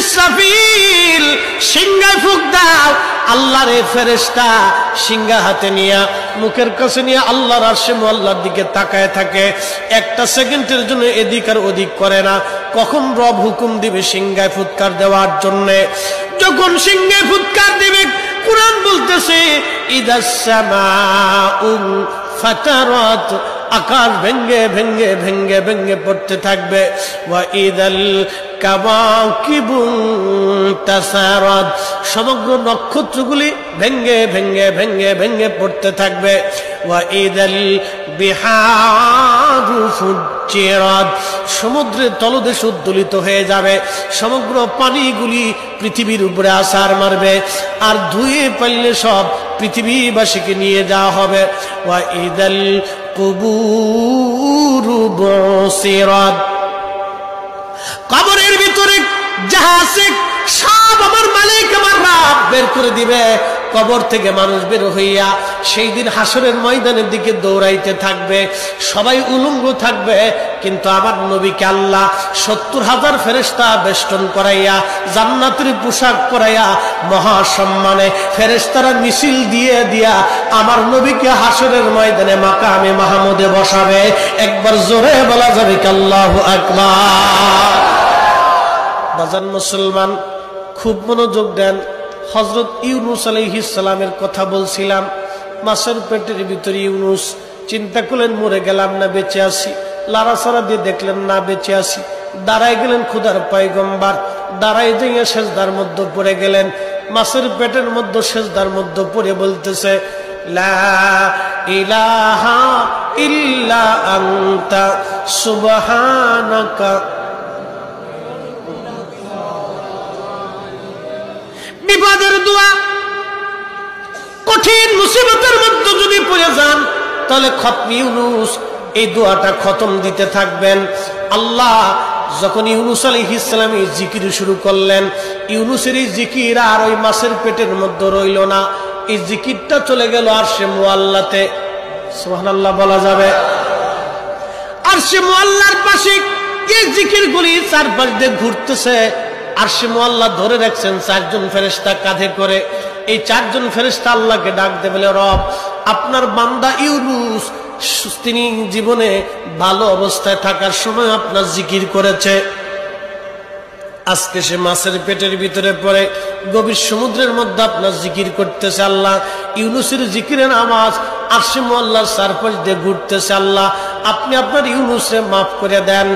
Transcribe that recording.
ইসরাফিল সিংহায় ফুঁক দাও। আল্লাহর এই ফেরেশতা সিংহা হাতে নিয়ে মুখের কাছে নিয়ে আল্লাহর আরশে মুআল্লার দিকে তাকায় থাকে। একটা সেকেন্ডের জন্য এদিক আর ওদিক করে না। কখন রব হুকুম দিবে সিংহায় ফুৎকার দেওয়ার জন্য, যখন সিংহায় ফুৎকার দিবে, কুরআন বলতেছে ইদাস সামাউ ফাতারাত, আকাশ ভেঙ্গে ভেঙ্গে ভেঙ্গে ভেঙ্গে পড়তে থাকবে। ওয়া ইদাল কাওয়াকিবু তাসারাত, সমগ্র নক্ষত্রগুলি ভেঙ্গে ভেঙ্গে ভেঙ্গে ভেঙ্গে পড়তে থাকবে। ওয়া ইদাল বিহারু ফুজ্জিরাত, সমুদ্রের তলদেশ উদ্দোলিত হয়ে যাবে। সমগ্র পানিগুলি পৃথিবীর উপরে আছাড় মারবে, আর ধুয়ে পাইলে সব পৃথিবীবাসীকে নিয়ে যাওয়া হবে। ওয়া ইদাল কুবুরু বুসিরাত, কবরের ভিতরে যাহা আছে সব আমার মালিক আমার রব বের করে দিবে। কবর থেকে মানুষ বের হইয়া সেই দিন হাসরের ময়দানের দিকে দৌড়াইতে থাকবে, সবাই উলঙ্গ থাকবে। কিন্তু আমার নবীকে আল্লাহ ৭০,০০০ ফেরেশতা বেষ্টন করাইয়া জান্নাতের পোশাক পরাইয়া মহা সম্মানে ফেরেশতারা মিছিল দিয়ে দিয়া আমার নবীকে হাসরের ময়দানে মাকামে মাহমুদে বসাবে। একবার জোরে বলা যাবে কি আল্লাহু আকবার। বাজান মুসলমান, খুব মনোযোগ দেন। হযরত ইউনূস আলাইহিস সালামের কথা বলছিলাম। মাছের পেটের ভিতরে ইউনূস, চিন্তা করলেন মরে গেলাম না বেঁচে আছি, লাড়াচাড়া দিয়ে দেখলেন না বেঁচে আছি। দাঁড়ায় গেলেন খোদার পয়গম্বর, দাঁড়ায় যাইয়া সেজদার মধ্যে পড়ে গেলেন। মাছের পেটের মধ্যে সেজদার মধ্যে পড়ে বলতেছে লা ইলাহা ইল্লা আনতা সুবহানাকা। বিপদের দোয়া, কঠিন মুসিবতের মধ্যে যদি পড়ে যান তাহলে খতম ইউনূস এই দোয়াটা খতম দিতে থাকবেন। আল্লাহ যখন ইউনূস আলাইহিস সালাম এই জিকির শুরু করলেন, ইউনূসের এই জিকির আর ওই মাছের পেটের মধ্যে রইল না, এই জিকিরটা চলে গেল আরশে মুআল্লাতে। সুবহানাল্লাহ বলা যাবে। আরশে মুআল্লার পাশে এই জিকিরগুলি চারপাশ দিয়ে ঘুরতেছে। আরশে মুআল্লা ধরে রাখছেন ৪ জন ফেরেশতা কাঁধে করে। এই ৪ জন ফেরেশতা আল্লাহকে ডাক দেবে, বলে রব আপনার বান্দা ইউনূস তিনি জীবনে ভালো অবস্থায় থাকার সময় আপনার জিকির করেছে, আজকে সে মাছের পেটের ভিতরে পড়ে গভীর সমুদ্রের মধ্যে আপনার জিকির করতেছে। আল্লাহ ইউনূসের জিকিরের আওয়াজ আরশে মুআল্লার চারপাশ দিয়ে ঘুরতেছে। আল্লাহ আপনি আপনার ইউনূসকে মাফ করে দেন।